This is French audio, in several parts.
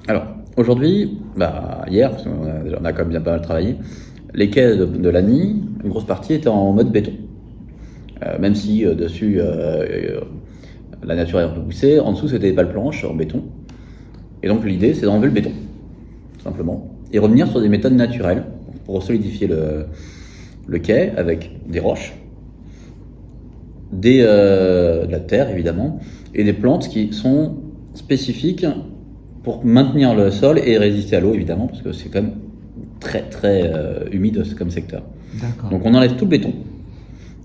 Alors, aujourd'hui, hier, parce qu'on a quand même bien pas mal travaillé, les quais de l'ANI, une grosse partie était en mode béton. Même si dessus, la nature est un peu poussée, en dessous c'était des pales planches en béton. Et donc l'idée c'est d'enlever le béton, tout simplement, et revenir sur des méthodes naturelles pour solidifier le quai avec des roches, de la terre évidemment, et des plantes qui sont spécifiques pour maintenir le sol et résister à l'eau évidemment, parce que c'est quand même très très humide comme secteur. D'accord. Donc on enlève tout le béton,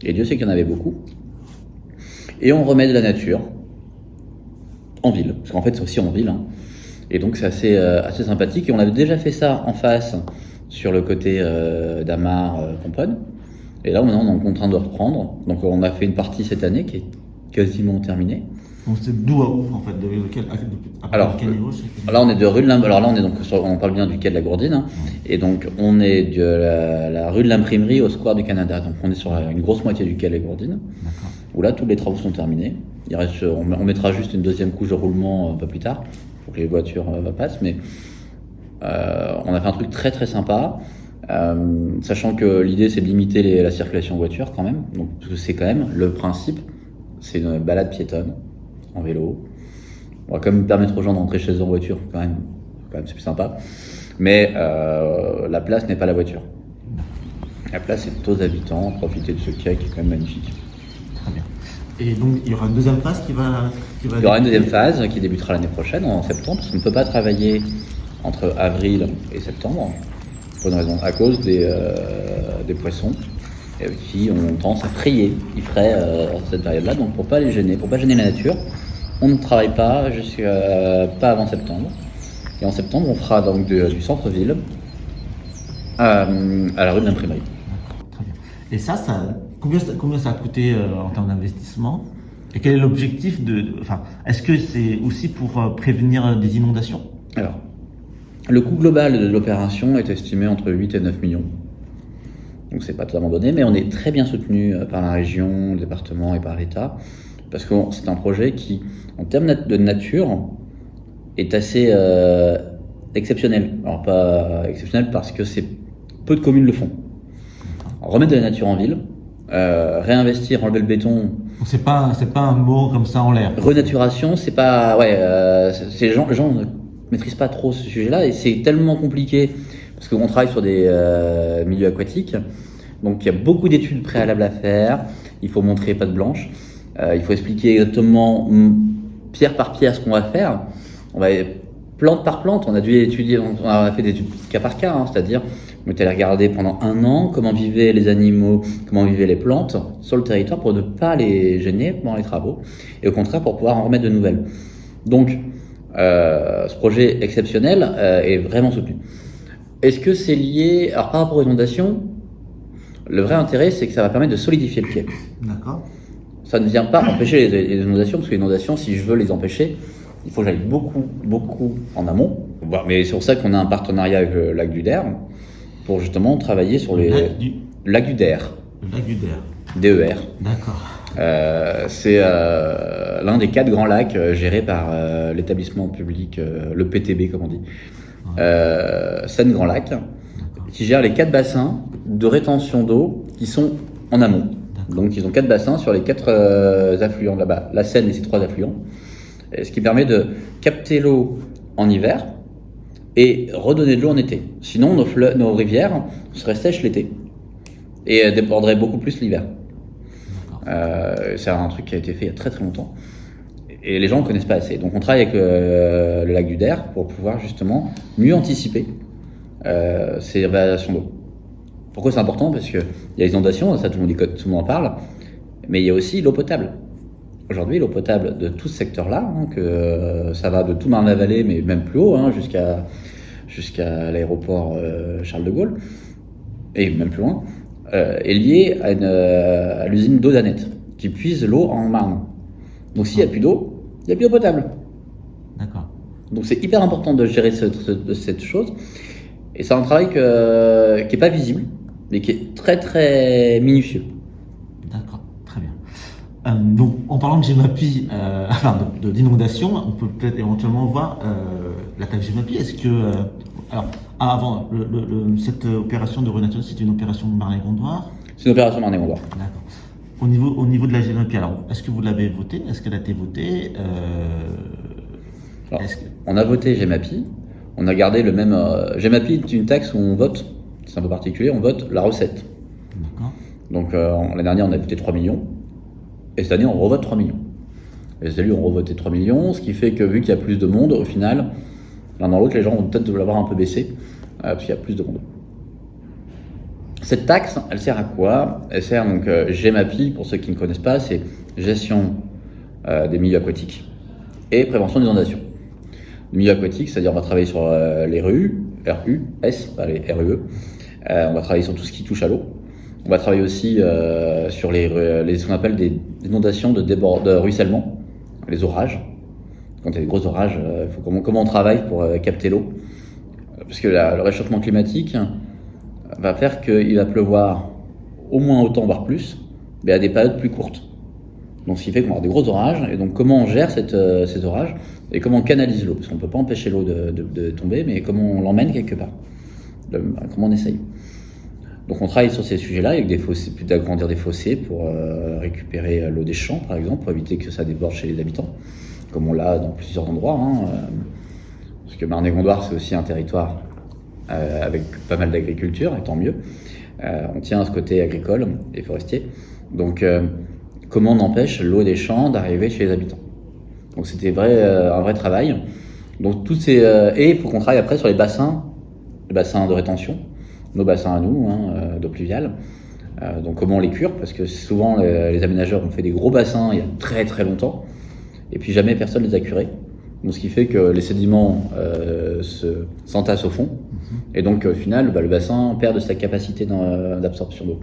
et Dieu sait qu'il y en avait beaucoup, et on remet de la nature en ville, parce qu'en fait c'est aussi en ville, hein. Et donc c'est assez sympathique, et on avait déjà fait ça en face sur le côté d'Amar, Pomponne, et là maintenant on est en train de reprendre. Donc on a fait une partie cette année qui est quasiment terminée. Donc c'est d'où à où en fait, de lequel, Alors, là on est de rue de alors là on est donc on parle bien du quai de la Gourdine, hein, et donc on est de la rue de l'Imprimerie au square du Canada. Donc on est sur une grosse moitié du quai de la Gourdine, D'accord. où là tous les travaux sont terminés. Il reste, on mettra juste une deuxième couche de roulement un peu plus tard pour que les voitures passent, mais on a fait un truc très très sympa, sachant que l'idée c'est de limiter la circulation en voiture quand même. Donc c'est quand même le principe, c'est une balade piétonne en vélo. On va quand même permettre aux gens d'entrer chez eux en voiture, quand même c'est plus sympa. Mais la place n'est pas la voiture. La place c'est plutôt aux habitants, profiter de ce quai qui est quand même magnifique. Très bien. Et donc il y aura une deuxième phase qui va Il y aura une deuxième phase qui débutera l'année prochaine, en septembre, parce qu'on ne peut pas travailler entre avril et septembre, pour une raison, à cause des poissons qui ont tendance à frayer. Ils fraient cette période-là, donc pour pas les gêner, pour pas gêner la nature, on ne travaille pas pas avant septembre. Et en septembre, on fera donc du centre-ville à la rue de l'Imprimerie. Très bien. Et ça combien ça a coûté en termes d'investissement? Et quel est l'objectif est-ce que c'est aussi pour prévenir des inondations? Alors, le coût global de l'opération est estimé entre 8 et 9 millions. Donc c'est pas totalement donné, mais on est très bien soutenu par la région, le département et par l'État, parce que c'est un projet qui, en termes de nature, est assez exceptionnel. Alors pas exceptionnel parce que peu de communes le font. Remettre de la nature en ville, réinvestir, enlever le béton. C'est pas un mot comme ça en l'air. Renaturation, c'est pas, les gens ne maîtrisent pas trop ce sujet-là, et c'est tellement compliqué parce qu'on travaille sur des milieux aquatiques, donc il y a beaucoup d'études préalables à faire. Il faut montrer patte blanche, il faut expliquer exactement pierre par pierre ce qu'on va faire. On va plante par plante, on a dû étudier, on a fait des études cas par cas, hein, c'est-à-dire on est allé regarder pendant 1 an comment vivaient les animaux, comment vivaient les plantes sur le territoire pour ne pas les gêner pendant les travaux, et au contraire pour pouvoir en remettre de nouvelles. Donc ce projet exceptionnel est vraiment soutenu. Est-ce que c'est lié, alors par rapport aux inondations, le vrai intérêt c'est que ça va permettre de solidifier le quai. D'accord. Ça ne vient pas empêcher les inondations, parce que les inondations, si je veux les empêcher, il faut que j'aille beaucoup en amont. Mais c'est pour ça qu'on a un partenariat avec le lac du Der, pour justement travailler sur les lac du Der. Le lac du Der. DER. D'accord. C'est l'un des 4 grands lacs gérés par l'établissement public, le PTB comme on dit, Seine Grand Lac, qui gère les 4 bassins de rétention d'eau qui sont en amont. Donc ils ont 4 bassins sur les 4 affluents là-bas, la Seine et ses 3 affluents, ce qui permet de capter l'eau en hiver et redonner de l'eau en été. Sinon nos rivières seraient sèches l'été et déborderait beaucoup plus l'hiver. C'est un truc qui a été fait il y a très très longtemps et les gens ne connaissent pas assez. Donc on travaille avec le lac du Der pour pouvoir justement mieux anticiper ces variations d'eau. Pourquoi c'est important? Parce qu'il y a les inondations, ça tout le monde en parle, mais il y a aussi l'eau potable. Aujourd'hui, l'eau potable de tout ce secteur-là, hein, que ça va de tout Marne-la-Vallée, mais même plus haut, hein, jusqu'à l'aéroport Charles de Gaulle, et même plus loin, est liée à l'usine d'eau d'Annette, qui puise l'eau en Marne. Donc s'il n'y a plus d'eau, il n'y a plus d'eau potable. D'accord. Donc c'est hyper important de gérer cette chose, et c'est un travail qui n'est pas visible, mais qui est très très minutieux. D'accord, très bien. Donc, en parlant de GEMAPI, enfin d'inondation, on peut peut-être éventuellement voir l'attaque GEMAPI. Est-ce que, alors, avant, cette opération de renaturation, c'est une opération de Marne-et-Gondoire? C'est une opération Marne-et-Gondoire. D'accord. Au niveau de la GEMAPI, alors, est-ce que vous l'avez votée? Est-ce qu'elle a été votée? Alors, on a voté GEMAPI, on a gardé le même. GEMAPI est une taxe où on vote, c'est un peu particulier, on vote la recette. D'accord. Donc l'année dernière, on a voté 3 millions, et cette année, on revote 3 millions. Les élus ont revoté 3 millions, ce qui fait que vu qu'il y a plus de monde, au final, l'un dans l'autre, les gens vont peut-être l'avoir un peu baissé, parce qu'il y a plus de monde. Cette taxe, elle sert à quoi? Elle sert donc GEMAPI, pour ceux qui ne connaissent pas, c'est gestion des milieux aquatiques et prévention des inondations. Le milieu aquatique, c'est-à-dire on va travailler sur les rues, RUS, pas les RUE. On va travailler sur tout ce qui touche à l'eau. On va travailler aussi sur ce qu'on appelle des inondations de ruissellement, les orages. Quand il y a des gros orages, comment on travaille pour capter l'eau. Parce que le réchauffement climatique va faire qu'il va pleuvoir au moins autant, voire plus, mais à des périodes plus courtes. Donc ce qui fait qu'on va avoir des gros orages, et donc comment on gère ces orages, et comment on canalise l'eau, parce qu'on ne peut pas empêcher l'eau de tomber, mais comment on l'emmène quelque part, comment on essaye. Donc on travaille sur ces sujets-là, avec des fossés, plus d'agrandir des fossés pour récupérer l'eau des champs, par exemple, pour éviter que ça déborde chez les habitants, comme on l'a dans plusieurs endroits, parce que Marne-et-Gondoire, c'est aussi un territoire avec pas mal d'agriculture, et tant mieux. On tient à ce côté agricole et forestier. Donc comment on empêche l'eau des champs d'arriver chez les habitants. Donc c'était un vrai travail. Donc et il faut qu'on travaille après sur les bassins de rétention, nos bassins à nous, d'eau pluviale. Donc comment on les cure, parce que souvent les aménageurs ont fait des gros bassins il y a très très longtemps, et puis jamais personne les a curés. Donc ce qui fait que les sédiments s'entassent au fond, et donc au final le bassin perd de sa capacité d'absorption d'eau.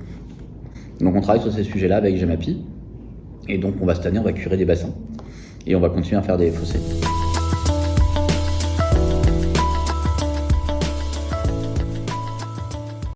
Donc on travaille sur ces sujets-là avec GEMAPI. Et donc, cette année, on va curer des bassins. Et on va continuer à faire des fossés.